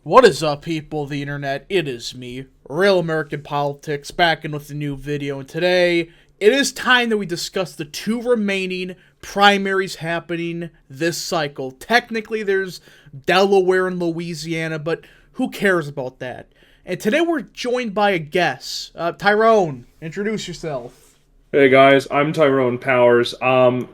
What is up, people of the internet? It is me, Real American Politics, back in with a new video, and today it is time that we discuss the two remaining primaries happening this cycle. Technically, there's Delaware and Louisiana, but who cares about that? And today we're joined by a guest. Tyrone, introduce yourself. Hey guys, I'm Tyrone Powers.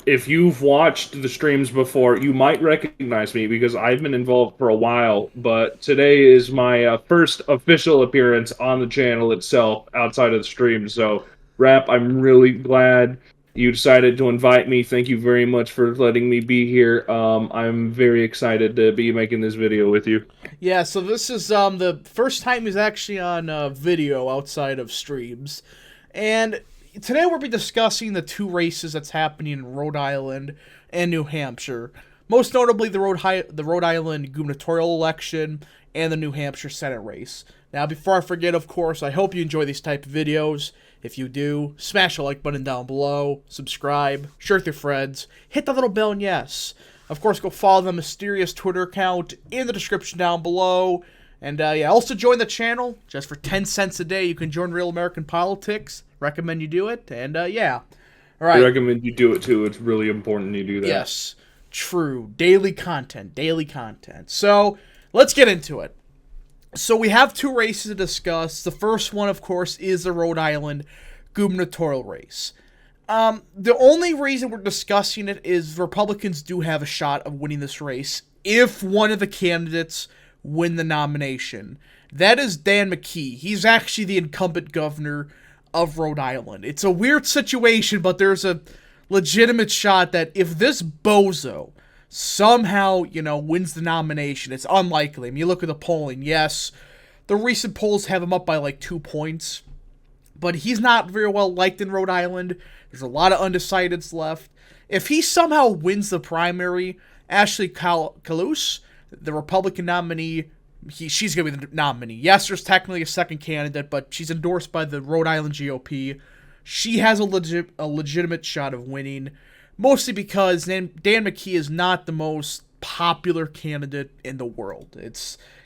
If you've watched the streams before, you might recognize me because I've been involved for a while, but today is my first official appearance on the channel itself outside of the stream. So, Rap, I'm really glad you decided to invite me. Thank you very much for letting me be here. I'm very excited to be making this video with you. Yeah, so this is the first time he's actually on video outside of streams. And today we'll be discussing the two races that's happening in Rhode Island and New Hampshire. Most notably the Rhode Island gubernatorial election and the New Hampshire Senate race. Now, before I forget, of course, I hope you enjoy these type of videos. If you do, smash the like button down below, subscribe, share with your friends, hit the little bell, and yes, of course, go follow the mysterious Twitter account in the description down below. And yeah, also join the channel. Just for 10 cents a day, you can join Real American Politics. Recommend you do it. And yeah. All I right. recommend you do it too. It's really important you do that. Yes. True. Daily content. Daily content. So let's get into it. So we have two races to discuss. The first one, of course, is the Rhode Island gubernatorial race. The only reason we're discussing it is Republicans do have a shot of winning this race if one of the candidates win the nomination. That is Dan Mckee. He's actually the incumbent governor of Rhode Island. It's a weird situation, but there's a legitimate shot that if this bozo somehow, wins the nomination, it's unlikely. I mean, you look at the polling, yes, the recent polls have him up by like 2 points, but he's not very well liked in Rhode Island. There's a lot of undecideds left. If he somehow wins the primary, Ashley Kalus, the Republican nominee, she's going to be the nominee. Yes, there's technically a second candidate, but she's endorsed by the Rhode Island GOP. She has a legitimate shot of winning, mostly because Dan Mckee is not the most popular candidate in the world.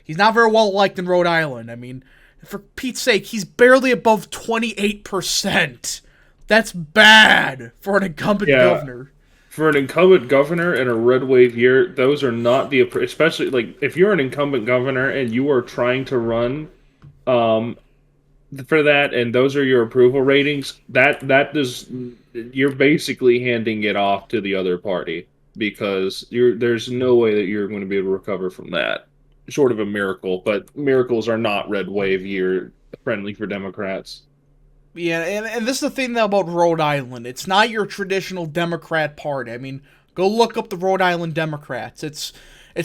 He's not very well liked in Rhode Island. I mean, for Pete's sake, he's barely above 28%. That's bad for an incumbent governor. For an incumbent governor in a red wave year, those are not especially like if you're an incumbent governor and you are trying to run for that and those are your approval ratings, you're basically handing it off to the other party because there's no way that you're going to be able to recover from that. Short of a miracle, but miracles are not red wave year friendly for Democrats. Yeah, and this is the thing though about Rhode Island. It's not your traditional Democrat party. I mean, go look up the Rhode Island Democrats. It's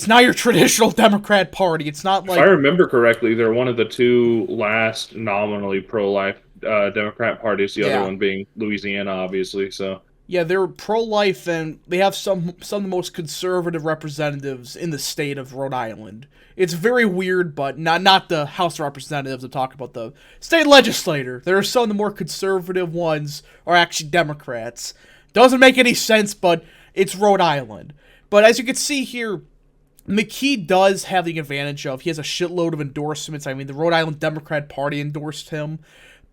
not your traditional Democrat party. It's not like... If I remember correctly, they're one of the two last nominally pro-life Democrat parties, the other one being Louisiana, obviously, so... Yeah, they're pro-life, and they have some of the most conservative representatives in the state of Rhode Island. It's very weird, but not the House of Representatives. I'm talking about the state legislature. There are some of the more conservative ones are actually Democrats. Doesn't make any sense, but it's Rhode Island. But as you can see here, Mckee does have the advantage of, he has a shitload of endorsements. I mean, the Rhode Island Democrat Party endorsed him.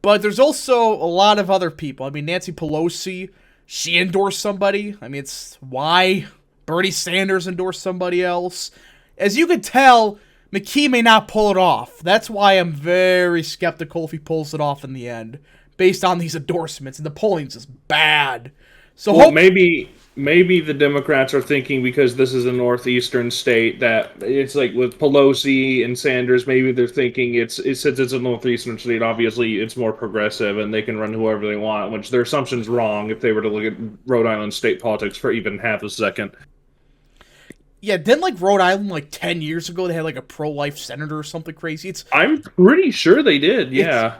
But there's also a lot of other people. I mean, Nancy Pelosi... she endorsed somebody. I mean, it's why Bernie Sanders endorsed somebody else. As you can tell, Mckee may not pull it off. That's why I'm very skeptical if he pulls it off in the end, based on these endorsements. And the polling's just bad. So well, maybe the Democrats are thinking because this is a northeastern state that it's like with Pelosi and Sanders, maybe they're thinking since it's a northeastern state, obviously it's more progressive and they can run whoever they want, which their assumption's wrong if they were to look at Rhode Island state politics for even half a second. Yeah, didn't like Rhode Island like 10 years ago they had like a pro-life senator or something crazy? I'm pretty sure they did, yeah.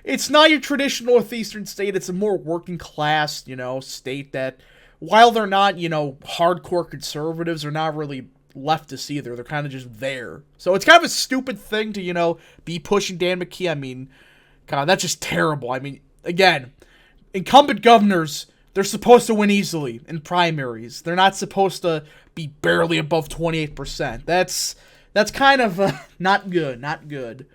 It's not your traditional northeastern state. It's a more working class, state that, while they're not, hardcore conservatives, they're not really leftists either. They're kind of just there. So it's kind of a stupid thing to, be pushing Dan Mckee. I mean, God, that's just terrible. I mean, again, incumbent governors, they're supposed to win easily in primaries. They're not supposed to be barely above 28%. That's kind of not good, not good.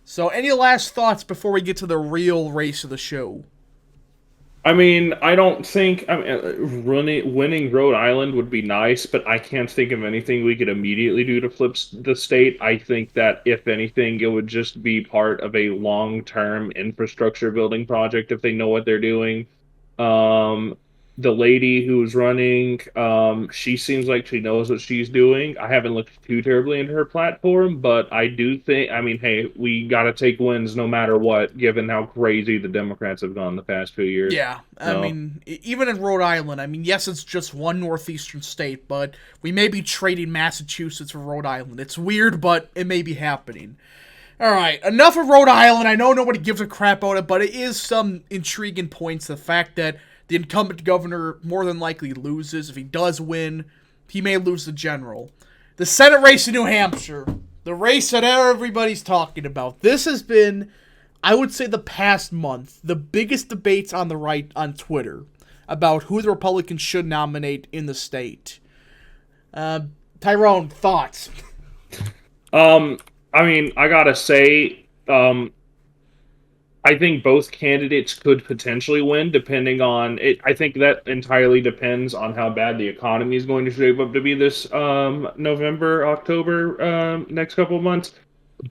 So, any last thoughts before we get to the real race of the show? I mean, I don't think winning Rhode Island would be nice, but I can't think of anything we could immediately do to flip the state. I think that if anything, it would just be part of a long-term infrastructure building project if they know what they're doing. Um, the lady who's running, she seems like she knows what she's doing. I haven't looked too terribly into her platform, but I do think, I mean, hey, we got to take wins no matter what, given how crazy the Democrats have gone the past few years. Yeah, I So, mean, even in Rhode Island, I mean, yes, it's just one northeastern state, but we may be trading Massachusetts for Rhode Island. It's weird, but it may be happening. All right, enough of Rhode Island. I know nobody gives a crap about it, but it is some intriguing points. The fact that the incumbent governor more than likely loses. If he does win, he may lose the general. The Senate race in New Hampshire, the race that everybody's talking about. This has been, I would say, the past month, the biggest debates on the right on Twitter about who the Republicans should nominate in the state. Tyrone, thoughts? I mean, I gotta say, I think both candidates could potentially win, depending on it. I think that entirely depends on how bad the economy is going to shape up to be this November, October, next couple of months.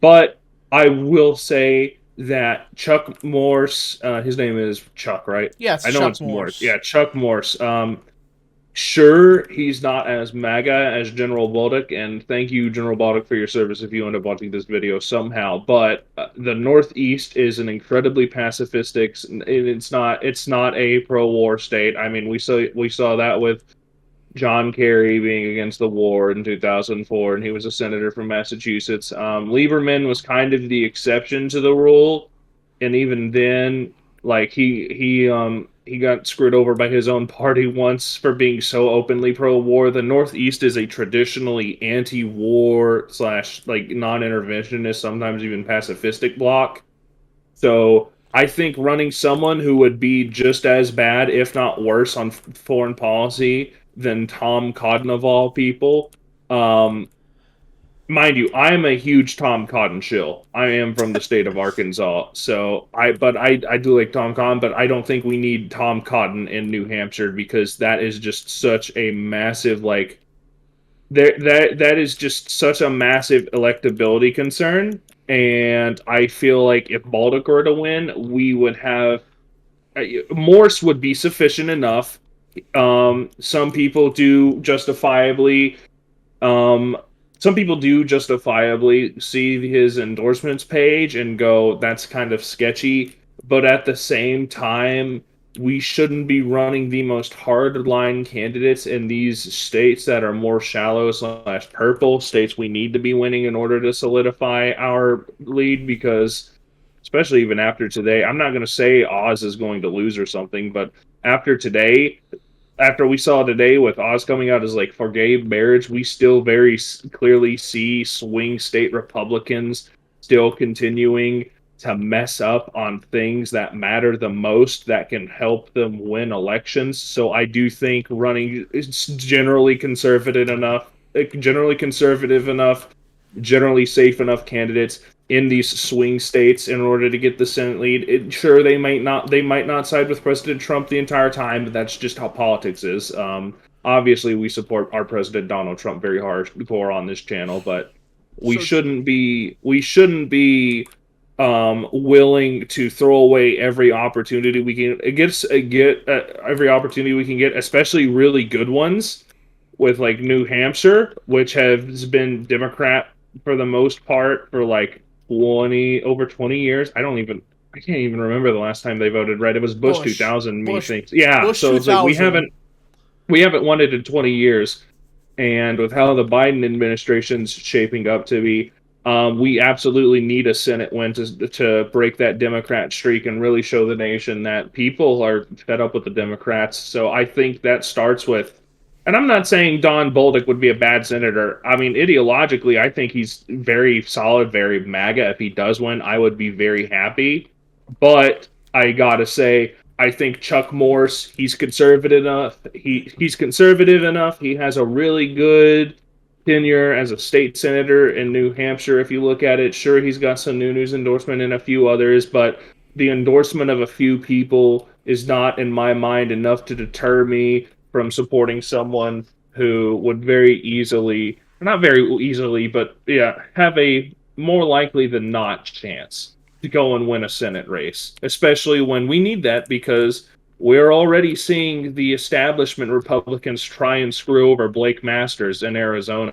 But I will say that Chuck Morse, his name is Chuck, right? Yeah, it's I know Chuck it's Morse. Morse. Yeah, Chuck Morse. Sure, he's not as MAGA as General Baldock, and thank you, General Baldock, for your service if you end up watching this video somehow. But the Northeast is an incredibly pacifistic. It's not a pro-war state. I mean, we saw that with John Kerry being against the war in 2004, and he was a senator from Massachusetts. Lieberman was kind of the exception to the rule, and even then, like he got screwed over by his own party once for being so openly pro-war. The Northeast is a traditionally anti-war slash like non-interventionist, sometimes even pacifistic bloc. So I think running someone who would be just as bad, if not worse, on foreign policy than Tom Cotton of all people. Um, Mind you, I am a huge Tom Cotton shill. I am from the state of Arkansas, so I do like Tom Cotton, but I don't think we need Tom Cotton in New Hampshire because that is just such a massive that is just such a massive electability concern. And I feel like if Baldock were to win, we would have Morse would be sufficient enough. Some people do justifiably um, some people do justifiably see his endorsements page and go, that's kind of sketchy. But at the same time, we shouldn't be running the most hardline candidates in these states that are more shallow slash purple states we need to be winning in order to solidify our lead because especially even after today, I'm not going to say Oz is going to lose or something, but after today, after we saw today with Oz coming out as like forgave marriage, we still very clearly see swing state Republicans still continuing to mess up on things that matter the most that can help them win elections. So I do think running is generally conservative enough, generally safe enough candidates in these swing states in order to get the Senate lead. Sure, they might not side with President Trump the entire time, but that's just how politics is. Obviously, we support our president Donald Trump very hardcore on this channel, but we So shouldn't be willing to throw away every opportunity we can get every opportunity we can get, especially really good ones with like New Hampshire, which has been Democrat for the most part for like 20 years. I can't even remember the last time they voted red. It was Bush Bush, 2000, Bush, methinks. Yeah, Bush so it's like we 2000. haven't won it in 20 years. And with how the Biden administration's shaping up to be, we absolutely need a Senate win to break that Democrat streak and really show the nation that people are fed up with the Democrats. So I think that starts with, and I'm not saying Don Bolduc would be a bad senator. I mean, ideologically, I think he's very solid, very MAGA. If he does win, I would be very happy. But I gotta say, I think Chuck Morse, he's conservative enough. He's conservative enough. He has a really good tenure as a state senator in New Hampshire. If you look at it, sure, he's got some new news endorsement and a few others, but the endorsement of a few people is not, in my mind, enough to deter me from supporting someone who would very easily, not very easily, but yeah, have a more likely than not chance to go and win a Senate race, especially when we need that because we're already seeing the establishment Republicans try and screw over Blake Masters in Arizona.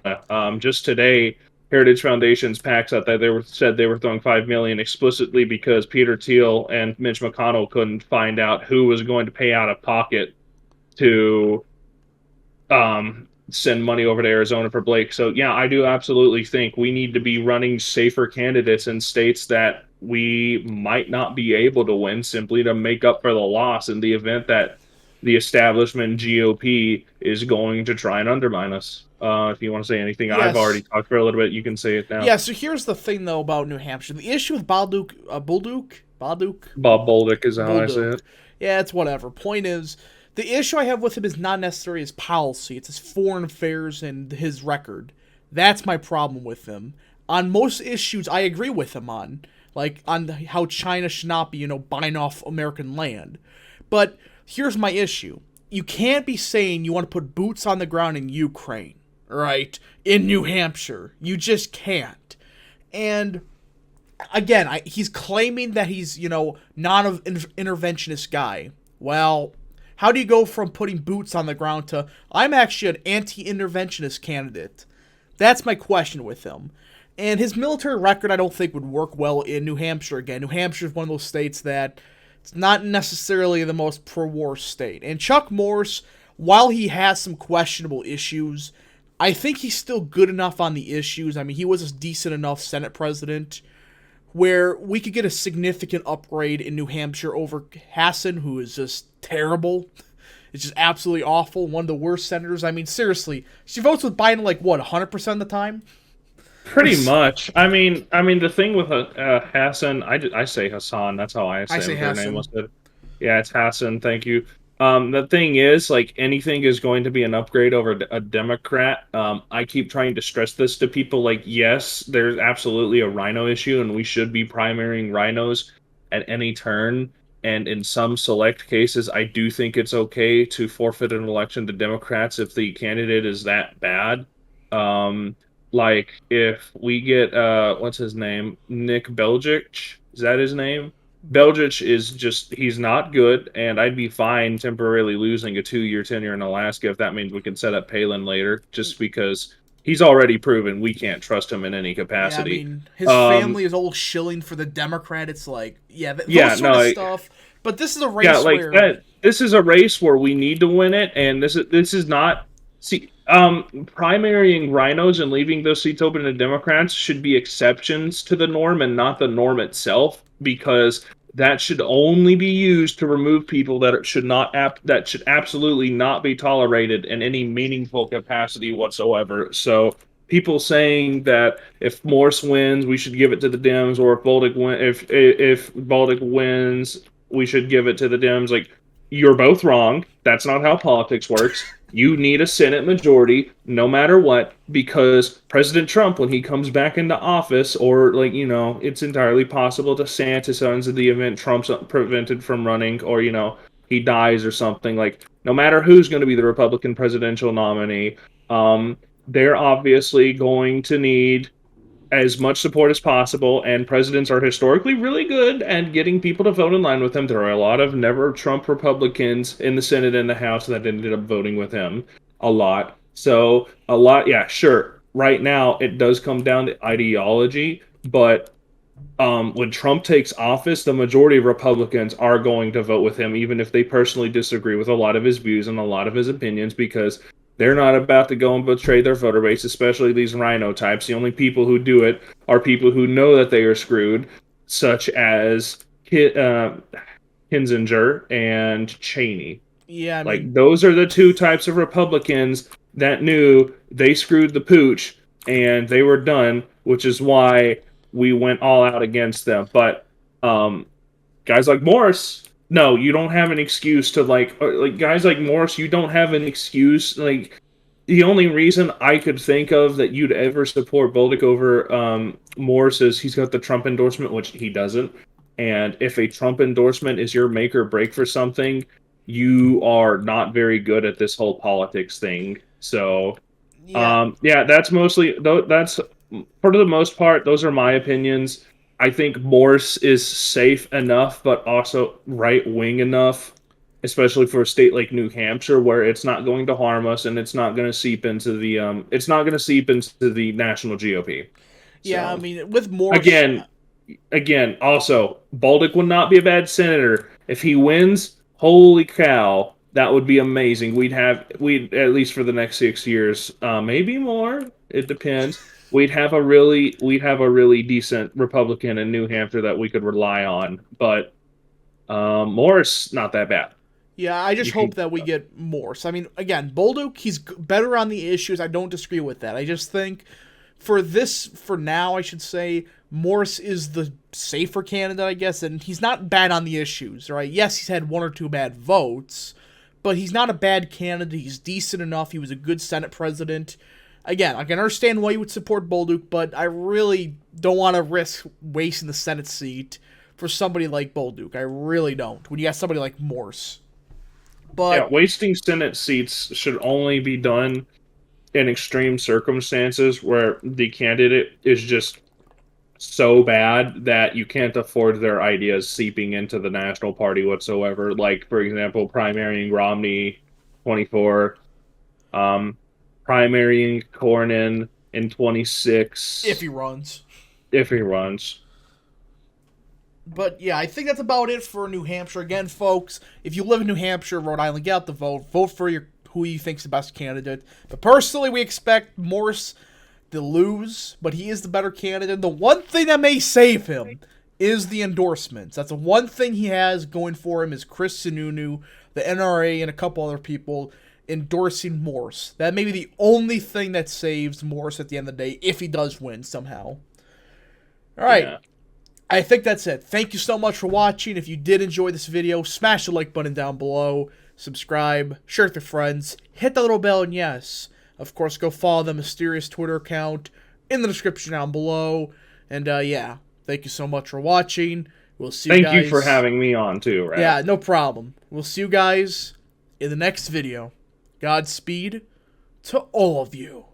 Just today, Heritage Foundation's PACs out there said they were throwing $5 million explicitly because Peter Thiel and Mitch McConnell couldn't find out who was going to pay out of pocket to send money over to Arizona for Blake. So yeah, I do absolutely think we need to be running safer candidates in states that we might not be able to win simply to make up for the loss in the event that the establishment GOP is going to try and undermine us. If you want to say anything, I've already Yes. talked for a little bit. You can say it now. Yeah, so here's the thing, though, about New Hampshire. The issue with Bob Bolduc is how I say Bolduc. it. Yeah, it's whatever. Point is, the issue I have with him is not necessarily his policy, it's his foreign affairs and his record. That's my problem with him. On most issues, I agree with him on. Like, on how China should not be, buying off American land. But here's my issue. You can't be saying you want to put boots on the ground in Ukraine, right? In New Hampshire. You just can't. And again, he's claiming that he's, not an interventionist guy. Well, how do you go from putting boots on the ground to, I'm actually an anti-interventionist candidate? That's my question with him. And his military record, I don't think, would work well in New Hampshire again. New Hampshire is one of those states that it's not necessarily the most pro-war state. And Chuck Norris, while he has some questionable issues, I think he's still good enough on the issues. I mean, he was a decent enough Senate president where we could get a significant upgrade in New Hampshire over Hassan, who is just terrible. It's just absolutely awful. One of the worst senators. I mean, seriously, she votes with Biden like what, 100% of the time? Pretty much. I mean, the thing with Hassan, I say Hassan. That's how I I say assumed her name Hassan. was. Yeah, it's Hassan. Thank you. The thing is, like anything is going to be an upgrade over a Democrat. I keep trying to stress this to people. Like, yes, there's absolutely a rhino issue, and we should be primarying rhinos at any turn. And in some select cases, I do think it's okay to forfeit an election to Democrats if the candidate is that bad. Um, like if we get what's his name? Nick Belgic, is that his name? Belgic is just he's not good, and I'd be fine temporarily losing a 2-year tenure in Alaska if that means we can set up Palin later, just because he's already proven we can't trust him in any Yeah, I capacity. mean, his Um family is all shilling for the Democrat. It's like, yeah, yeah, those sort no, of stuff. But this is a yeah, race like where, that. This is a race where we need to win it, and this is not. See, primarying rhinos and leaving those seats open to Democrats should be exceptions to the norm and not the norm itself, because that should only be used to remove people that should not that should absolutely not be tolerated in any meaningful capacity whatsoever. So people saying that if Morse wins, we should give it to the Dems, or if Baltic wins, we should give it to the Dems. Like, you're both wrong. That's not how politics works. You need a Senate majority no matter what, because President Trump, when he comes back into office, or like, it's entirely possible DeSantis runs in the event Trump's prevented from running, or, he dies or something. Like, no matter who's going to be the Republican presidential nominee, um, they're obviously going to need as much support as possible, and presidents are historically really good at getting people to vote in line with him. There are a lot of never Trump Republicans in the Senate and the House that ended up voting with him a lot. So, a lot, yeah, sure. Right now, it does come down to ideology, but when Trump takes office, the majority of Republicans are going to vote with him, even if they personally disagree with a lot of his views and a lot of his opinions, because they're not about to go and betray their voter base, especially these rhino types. The only people who do it are people who know that they are screwed, such as Kinzinger and Cheney. yeah, I Like, mean, those are the two types of Republicans that knew they screwed the pooch and they were done, which is why we went all out against them. But um, guys like Morris, no, you don't have an excuse to like guys like Morris. You don't have an excuse. Like, The only reason I could think of that you'd ever support Bolduc over Morse is he's got the Trump endorsement, which he doesn't. And if a Trump endorsement is your make or break for something, you are not very good at this whole politics thing. So, Yeah. yeah, that's mostly that's for the most part. Those are my opinions. I think Morse is safe enough, but also right wing enough, especially for a state like New Hampshire, where it's not going to harm us and it's not going to seep into the national GOP. Yeah, I So mean, with Morse, again, also Baldick would not be a bad senator if he wins. Holy cow, that would be amazing. We'd at least for the next 6 years, maybe more. It depends. We'd have a really decent Republican in New Hampshire that we could rely on, but Morris not that bad. yeah, I just You hope can, that we get Morse. I mean, again, Bolduc, he's better on the issues. I don't disagree with that. I just think for now, I should say, Morse is the safer candidate, I guess, and he's not bad on the issues, right? Yes, he's had one or two bad votes, but he's not a bad candidate. He's decent enough. He was a good Senate president. Again, I can understand why you would support Bolduc, but I really don't want to risk wasting the Senate seat for somebody like Bolduc. I really don't. When you got somebody like Morse. yeah, But wasting Senate seats should only be done in extreme circumstances where the candidate is just so bad that you can't afford their ideas seeping into the national party whatsoever. Like, for example, primarying Romney 24, um, primarying Cornyn in 26 if he runs. if he runs. But yeah, I think that's about it for New Hampshire. Again, folks, if you live in New Hampshire, Rhode Island, get out the vote. Vote for who you think's the best candidate. But personally, we expect Morse to lose, but he is the better candidate. The one thing that may save him is the endorsements. That's the one thing he has going for him is Chris Sununu, the NRA, and a couple other people endorsing Morse. That may be the only thing that saves Morse at the end of the day if he does win somehow. All right. Yeah. I think that's it. Thank you so much for watching. If you did enjoy this video, smash the like button down below, subscribe, share it with your friends, hit the little bell, and yes, of course, go follow the mysterious Twitter account in the description down below. And yeah, thank you so much for watching. We'll see you guys. Thank you for having me on too, Rad. Yeah, no problem. We'll see you guys in the next video. Godspeed to all of you.